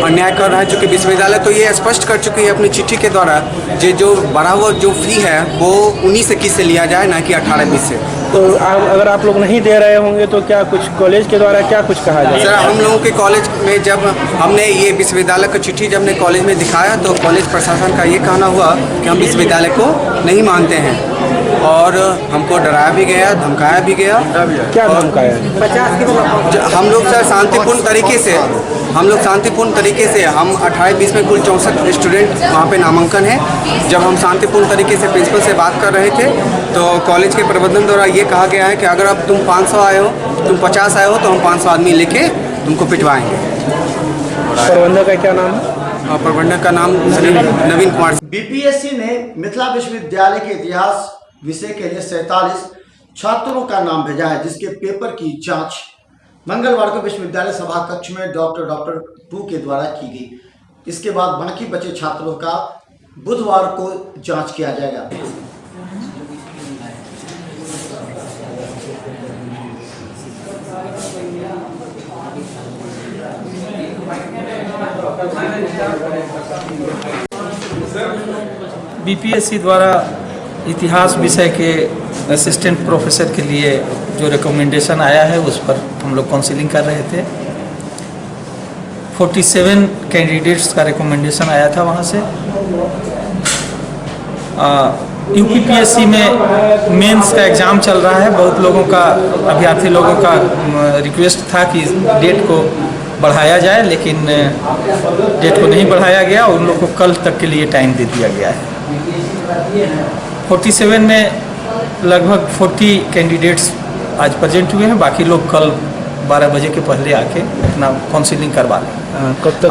अन्याय कर रहा है, चूँकि विश्वविद्यालय तो ये स्पष्ट कर चुकी है अपनी चिट्ठी के द्वारा जो बढ़ा हुआ जो फी है वो 19-21 से लिया जाए, ना कि 18-20 से। तो अगर आप लोग नहीं दे रहे होंगे तो क्या कुछ कॉलेज के द्वारा क्या कुछ कहा जाए? सर हम लोगों के कॉलेज में जब हमने ये विश्वविद्यालय का चिट्ठी जब हमने कॉलेज में दिखाया तो कॉलेज प्रशासन का ये कहना हुआ कि हम विश्वविद्यालय को नहीं मानते हैं और हमको डराया भी गया, धमकाया भी गया। क्या धमकाया? हम लोग सर शांतिपूर्ण तरीके से हम 18-20 में कुल 64 स्टूडेंट वहाँ पे नामांकन है। जब हम शांतिपूर्ण तरीके से प्रिंसिपल से बात कर रहे थे तो कॉलेज के प्रबंधन द्वारा ये कहा गया है कि अगर अब तुम 500 आए हो, तुम 50 आए हो तो हम 500 आदमी लेके तुमको पिटवाएंगे। प्रबंधक का क्या नाम है? प्रबंधक का नाम नवीन कुमार। बीपीएससी ने मिथिला विश्वविद्यालय के इतिहास विषय के लिए 47 छात्रों का नाम भेजा है, जिसके पेपर की जांच मंगलवार को विश्वविद्यालय सभा कक्ष में डॉक्टर 2 के द्वारा की गई। इसके बाद बाकी बचे छात्रों का बुधवार को जांच किया जाएगा। बीपीएससी द्वारा इतिहास विषय के असिस्टेंट प्रोफेसर के लिए जो रिकमेंडेशन आया है उस पर हम लोग काउंसलिंग कर रहे थे। 47 कैंडिडेट्स का रिकमेंडेशन आया था वहाँ से। यूपीपीएससी में मेंस का एग्ज़ाम चल रहा है। बहुत लोगों का अभ्यर्थी लोगों का रिक्वेस्ट था कि डेट को बढ़ाया जाए, लेकिन डेट को नहीं बढ़ाया गया। उन लोग को कल तक के लिए टाइम दे दिया गया है। 47 में लगभग 40 कैंडिडेट्स आज प्रेजेंट हुए हैं। बाकी लोग कल 12 बजे के पहले आके अपना काउंसलिंग करवा लें। कब तक?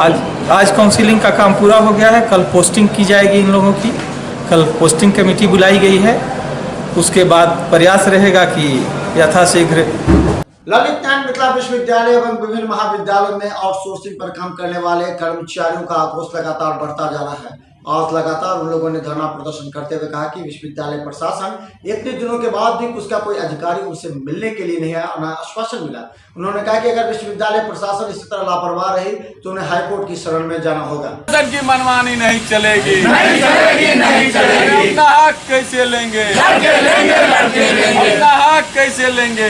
आज काउंसलिंग का काम पूरा हो गया है। कल पोस्टिंग की जाएगी इन लोगों की। कल पोस्टिंग कमेटी बुलाई गई है। उसके बाद प्रयास रहेगा कि यथाशीघ्र ललित नारायण मिथिला विश्वविद्यालय एवं विभिन्न महाविद्यालयों में आउटसोर्सिंग पर काम करने वाले कर्मचारियों का आक्रोश लगातार बढ़ता जा रहा है। आज लगातार उन लोगों ने धरना प्रदर्शन करते हुए कहा कि विश्वविद्यालय प्रशासन इतने दिनों के बाद भी उसका कोई अधिकारी उनसे मिलने के लिए नहीं आया, उन्हें आश्वासन मिला। उन्होंने कहा कि अगर विश्वविद्यालय प्रशासन इसी तरह लापरवाह रही तो उन्हें हाईकोर्ट की शरण में जाना होगा। की मनमानी नहीं चलेगी, अपना हक कैसे लेंगे, अपना हक कैसे लेंगे।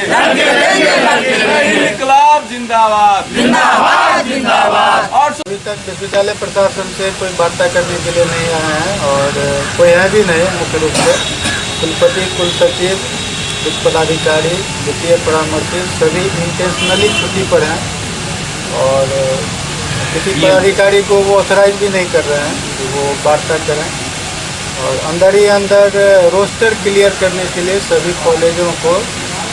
इनकलाब जिंदाबाद, जिंदाबाद, जिंदाबाद। और अभी तक विश्वविद्यालय प्रशासन से कोई वार्ता करने के लिए नहीं आया है और कोई है भी नहीं। मुख्य रूप से कुलपति, कुलसचिव, उच्च पदाधिकारी, वित्तीय परामर्शी सभी इंटेंशनली छुट्टी पर हैं और किसी पदाधिकारी को वो ऑथराइज भी नहीं कर रहे हैं कि वो वार्ता करें। और अंदर ही अंदर रोस्टर क्लियर करने के लिए सभी कॉलेजों को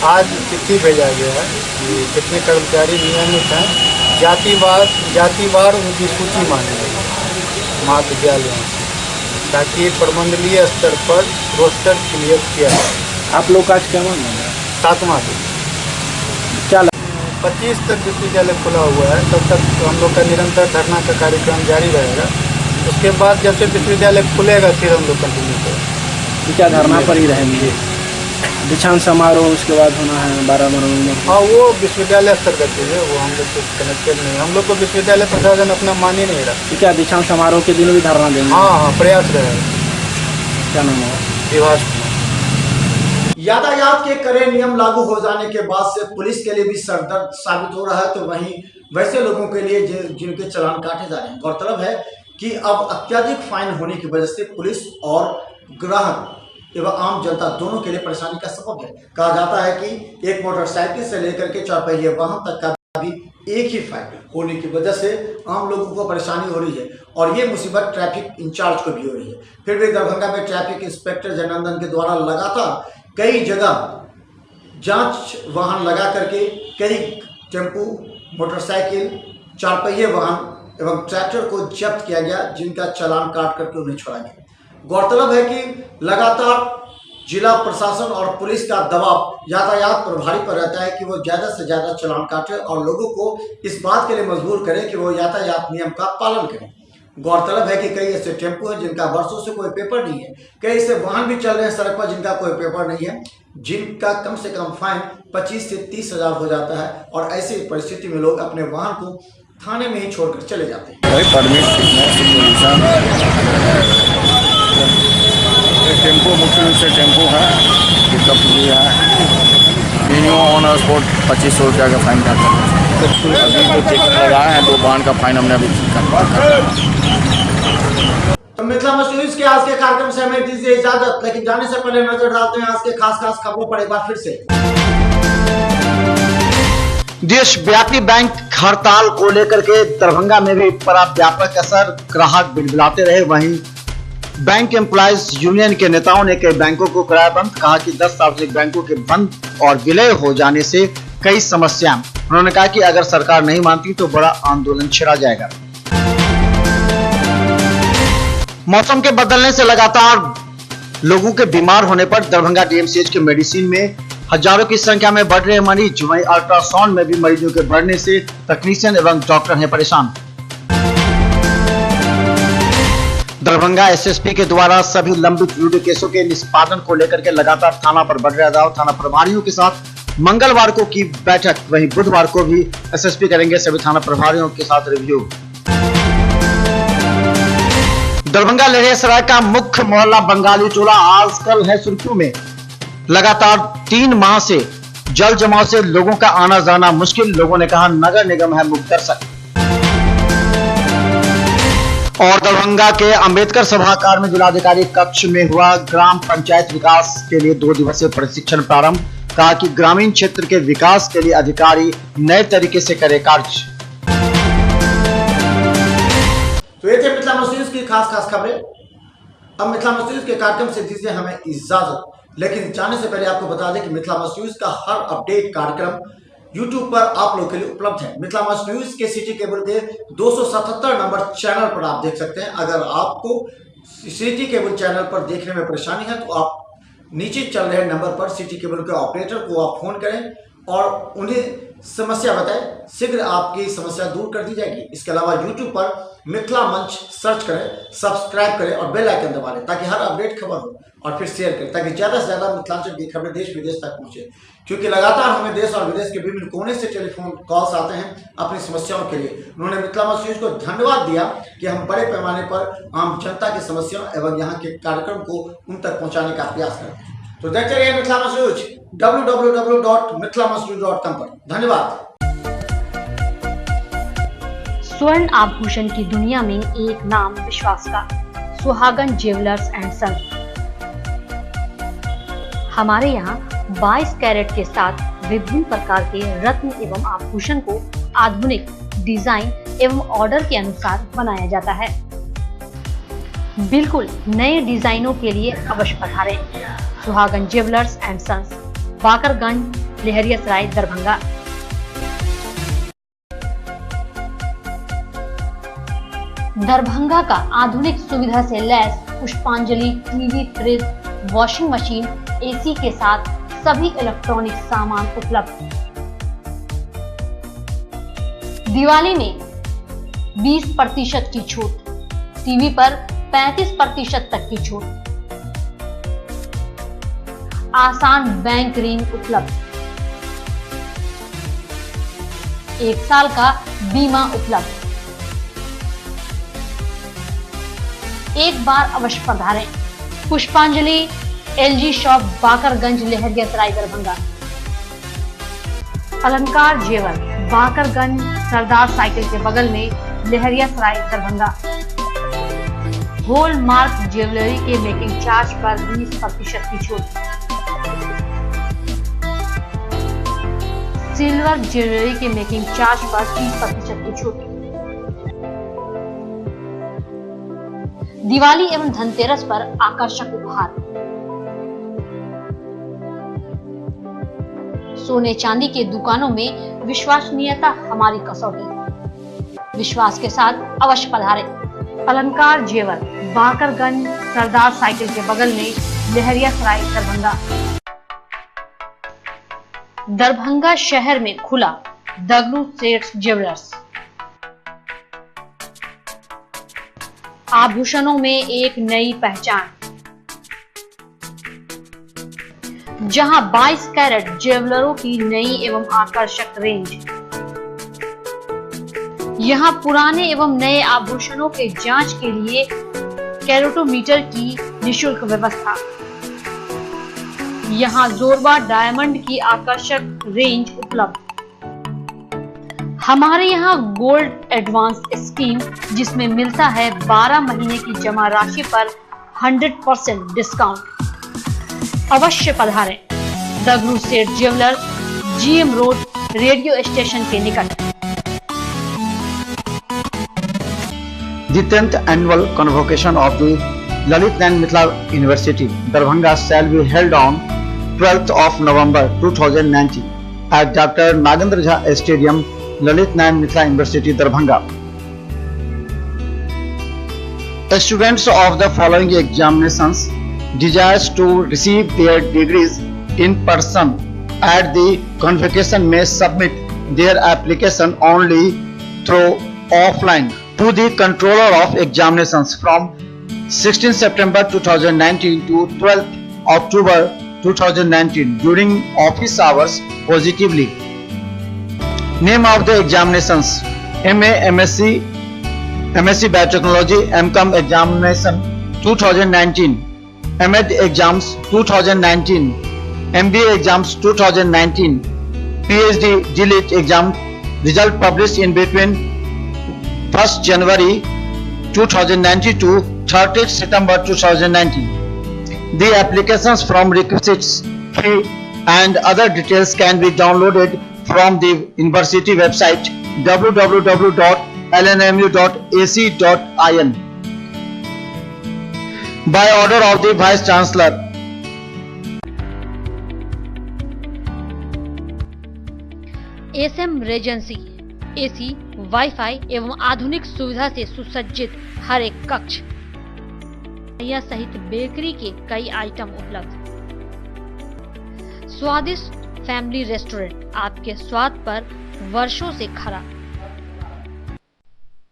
आज चिट्ठी भेजा गया है कि कितने कर्मचारी नियमित हैं, जातिवार उनकी सूची मानी गई महाविद्यालयों से, ताकि प्रमंडलीय स्तर पर रोस्टर क्लियर किया जाए। आप लोग का आज क्या मानना है? 7वां दिन क्या 25 तक विश्वविद्यालय खुला हुआ है, तब तक हम लोग का निरंतर धरना का कार्यक्रम जारी रहेगा। उसके बाद जब से विश्वविद्यालय खुलेगा फिर हम लोग कंटिन्यू करेंगे। क्या धरना पर ही रहेंगे? दीक्षांत समारोह उसके बाद होना है 12 नवंबर। हाँ, वो विश्वविद्यालय स्तर का चीज़ है, वो हम लोग से कनेक्टेड नहीं है। हम लोग को विश्वविद्यालय प्रशासन अपना मान ही नहीं रहा। क्या दीक्षांत समारोह के दिन भी धरना देंगे? हाँ, प्रयास रहेगा। क्या नाम है? विभाष। यातायात के कड़े नियम लागू हो जाने के बाद से पुलिस के लिए भी सरदर्द साबित हो रहा है, तो वहीं वैसे लोगों के लिए जिनके चालान काटे जा रहे हैं। गौरतलब है कि अब अत्यधिक फाइन होने की वजह से पुलिस और ग्राहक एवं आम जनता दोनों के लिए परेशानी का सबब है। कहा जाता है कि एक मोटरसाइकिल से लेकर के 4 पहिए वाहन तक का भी एक ही फाइन होने की वजह से आम लोगों को परेशानी हो रही है, और ये मुसीबत ट्रैफिक इंचार्ज को भी हो रही है। फिर भी दरभंगा में ट्रैफिक इंस्पेक्टर जनार्दन के द्वारा लगातार कई जगह जांच वाहन लगा करके कई टेम्पू, मोटरसाइकिल, 4 पहिए वाहन एवं ट्रैक्टर को जब्त किया गया, जिनका चालान काट करके उन्हें छोड़ा गया। गौरतलब है कि लगातार जिला प्रशासन और पुलिस का दबाव यातायात प्रभारी पर रहता है कि वो ज़्यादा से ज़्यादा चालान काटे और लोगों को इस बात के लिए मजबूर करें कि वो यातायात नियम का पालन करें। गौरतलब है कि कई ऐसे टेम्पो हैं जिनका वर्षों से कोई पेपर नहीं है, कई ऐसे वाहन भी चल रहे हैं सड़क पर जिनका कोई पेपर नहीं है, जिनका कम से कम फाइन 25 से 30 हज़ार हो जाता है, और ऐसी परिस्थिति में लोग अपने वाहन को थाने में ही छोड़कर चले जाते हैं। टेम्पो मुख्य रूप से टेम्पो है, पिकअप भी है। मिनिमम ऑन स्पॉट 2500 रुपया का फाइन काटा है। अभी जो चेकिंग लगाया है 2 वाहन का फाइन हमने अभी तो मिथिला मस्ट न्यूज के आज के कार्यक्रम से हमें दीजिए इजाजत, लेकिन जाने से पहले नजर डालते हैं आज के खास खबरों पर एक बार फिर से। देशव्यापी बैंक हड़ताल को लेकर के दरभंगा में भी पड़ा व्यापक असर, ग्राहक बिलबिलाते रहे। वहीं बैंक एम्प्लॉयज यूनियन के नेताओं ने कई बैंकों को कराया बंद। कहा कि 10 सार्वजनिक बैंकों के बंद और विलय हो जाने से कई समस्याएं। उन्होंने कहा कि अगर सरकार नहीं मानती तो बड़ा आंदोलन छिड़ा जाएगा। मौसम के बदलने से लगातार लोगों के बीमार होने पर दरभंगा डीएमसीएच के मेडिसिन में हजारों की संख्या में बढ़ रहे मरीज। वहीं अल्ट्रासाउंड में भी मरीजों के बढ़ने से तकनीशियन एवं डॉक्टर हैं परेशान। दरभंगा एसएसपी के द्वारा सभी लंबित वीडियो केसों के निष्पादन को लेकर के लगातार थाना पर बढ़ रहा दबाव। थाना प्रभारियों के साथ मंगलवार को की बैठक, वहीं बुधवार को भी एसएसपी करेंगे सभी थाना प्रभारियों के साथ रिव्यू। दरभंगा लहरियासराय का मुख्य मोहल्ला बंगाली टोला आजकल है सुर्खियों में। लगातार 3 माह से जल जमाव से लोगों का आना जाना मुश्किल। लोगों ने कहा नगर निगम है मुख्य दर्शक। और दरभंगा के अंबेडकर सभागार में जिलाधिकारी कक्ष में हुआ ग्राम पंचायत विकास के लिए 2 दिवसीय प्रशिक्षण प्रारंभ। कहा कि ग्रामीण क्षेत्र के विकास के लिए अधिकारी नए तरीके से करे कार्य। तो ये थे मिथिला मस्ट न्यूज की खास खबरें। अब मिथिला मस्ट न्यूज के कार्यक्रम से दीजिए हमें इजाजत, लेकिन जाने से पहले आपको बता दें कि मिथिला मस्ट न्यूज का हर अपडेट कार्यक्रम YouTube पर आप लोगों के लिए उपलब्ध है। मिथिला मस्ट न्यूज के सिटी केबल के 277 नंबर चैनल पर आप देख सकते हैं। अगर आपको सिटी केबल चैनल पर देखने में परेशानी है तो आप नीचे चल रहे नंबर पर सिटी केबल के ऑपरेटर को आप फोन करें और उन्हें समस्या बताएं, शीघ्र आपकी समस्या दूर कर दी जाएगी। इसके अलावा YouTube पर मिथिला मंच सर्च करें, सब्सक्राइब करें और बेल आइकन दबा लें ताकि हर अपडेट खबर हो, और फिर शेयर करें ताकि ज़्यादा से ज़्यादा मिथिलांचल की खबरें देश विदेश तक पहुँचे। क्योंकि लगातार हमें देश और विदेश के विभिन्न कोने से टेलीफोन कॉल्स आते हैं अपनी समस्याओं के लिए। उन्होंने मिथिला मंच न्यूज को धन्यवाद दिया कि हम बड़े पैमाने पर आम जनता की समस्याओं एवं यहाँ के कार्यक्रम को उन तक पहुँचाने का प्रयास करते हैं। तो देखते रहिए मिथिला मंच न्यूज www.mithilamanchnews.com पर। धन्यवाद। स्वर्ण आभूषण की दुनिया में एक नाम विश्वास का, सुहागन ज्वेलर्स एंड सन। हमारे यहाँ 22 कैरेट के साथ विभिन्न प्रकार के रत्न एवं आभूषण को आधुनिक डिजाइन एवं ऑर्डर के अनुसार बनाया जाता है। बिल्कुल नए डिजाइनों के लिए अवश्य पधारें। Suhagan jewellers and sons, Bakarganj, Laheriasarai, Darbhanga. Darbhanga का आधुनिक सुविधा से लैस Pushpanjali TV, fridge, washing machine, AC के साथ सभी इलेक्ट्रॉनिक सामान उपलब्ध। दिवाली में 20% की छूट, टीवी पर 35% तक की छूट, आसान बैंक ऋण उपलब्ध, 1 साल का बीमा उपलब्ध। एक बार अवश्य पधारें। पुष्पांजलि एलजी शॉप, बाकरगंज, लहरियासराय, दरभंगा। अलंकार जेवर, बाकरगंज, सरदार साइकिल के बगल में, लहरियासराय, दरभंगा। हॉलमार्क ज्वेलरी के मेकिंग चार्ज पर 20% की छूट। सिल्वर ज्वेलरी के मेकिंग चार्ज पर 30% की छूट। दिवाली एवं धनतेरस पर आकर्षक उपहार। सोने चांदी के दुकानों में विश्वसनीयता हमारी कसौटी। विश्वास के साथ अवश्य पधारें। अलंकार जेवर, बाकरगंज, सरदार साइकिल के बगल में, लहरियासराय, दरभंगा। दरभंगा शहर में खुला दगलू सेठ ज्वेलर्स। आभूषणों में एक नई पहचान, जहां 22 कैरेट ज्वेलरों की नई एवं आकर्षक रेंज। यहां पुराने एवं नए आभूषणों के जांच के लिए कैरेटोमीटर की निःशुल्क व्यवस्था। यहां जोरबा डायमंड की आकर्षक रेंज उपलब्ध। हमारे यहाँ गोल्ड एडवांस स्कीम, जिसमें मिलता है 12 महीने की जमा राशि पर 100% डिस्काउंट। अवश्य पधारें। दगलू सेठ jewellers, GM road, radio station के निकट। The 10th annual convocation of the Lalit Nayana Mithila University, Darbhanga shall be held on 12th of November 2019 at Dr. Nagendra Jha Stadium, Lalit Nayana Mithila University, Darbhanga. The students of the following examinations desires to receive their degrees in person at the convocation may submit their application only through offline to the Controller of Examinations from 16 September 2019 to 12 October 2019 during office hours positively. Name of the examinations: MA, MSc Biotechnology, MCom examination 2019, MAd exams 2019, MBA exams 2019, PhD DLit exam result published in between 1st January 2019 to 30th September 2019. The applications from requisites, fee and other details can be downloaded from the university website www.lnmu.ac.in by order of the Vice Chancellor. SM regency, AC, wifi एवं आधुनिक सुविधा से सुसज्जित हर एक कक्ष यह सहित bakery के कई आइटम उपलब्ध। स्वादिष्ट फैमिली रेस्टोरेंट, आपके स्वाद पर वर्षों से खरा।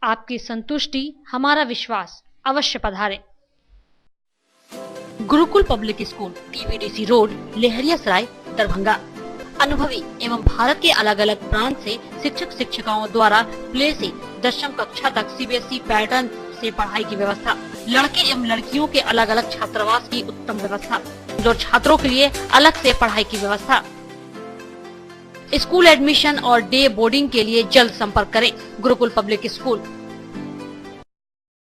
आपकी संतुष्टि हमारा विश्वास। अवश्य पधारें। Gurukul public School, TVDC Road, Laheriasarai, Darbhanga. अनुभवी एवं भारत के अलग अलग प्रांत से शिक्षक शिक्षिकाओं द्वारा प्ले से 10वीं कक्षा तक सीबीएसई पैटर्न से पढ़ाई की व्यवस्था। लड़के एवं लड़कियों के अलग अलग छात्रावास की उत्तम व्यवस्था। जो छात्रों के लिए अलग से पढ़ाई की व्यवस्था। स्कूल एडमिशन और डे बोर्डिंग के लिए जल्द संपर्क करें। Gurukul public school.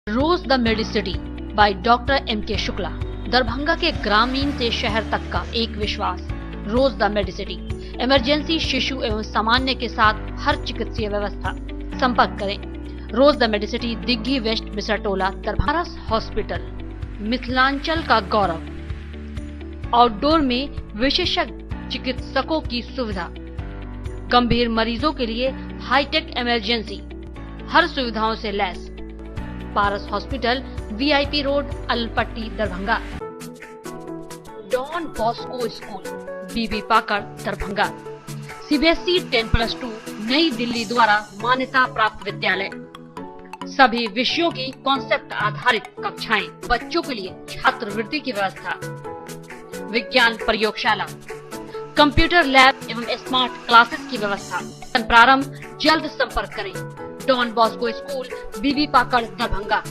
Rose the Medicity by doctor MK Shukla, Darbhanga के ग्रामीण से शहर तक का एक विश्वास। रोज द मेडिसिटी, इमरजेंसी, शिशु एवं सामान्य के साथ हर चिकित्सीय व्यवस्था। संपर्क करें Rose the Medicity, Digghi West, Misartola, Darbhanga. Paras Hospital Mithilanchal का गौरव। आउटडोर में विशेषज्ञ चिकित्सकों की सुविधा, गंभीर मरीजों के लिए हाईटेक इमरजेंसी, हर सुविधाओं से लैस। Paras Hospital, VIP Road, Allalpatti, Darbhanga. Don Bosco School, Bibi Pakar, Darbhanga. CBSE 10+2 नई दिल्ली द्वारा मान्यता प्राप्त विद्यालय। सभी विषयों की कॉन्सेप्ट आधारित कक्षाएं, बच्चों के लिए छात्रवृत्ति की व्यवस्था, विज्ञान प्रयोगशाला, कंप्यूटर लैब एवं स्मार्ट क्लासेस की व्यवस्था। प्रारंभ जल्द संपर्क करें। Don Bosco School, Bibi Pakar, Darbhanga.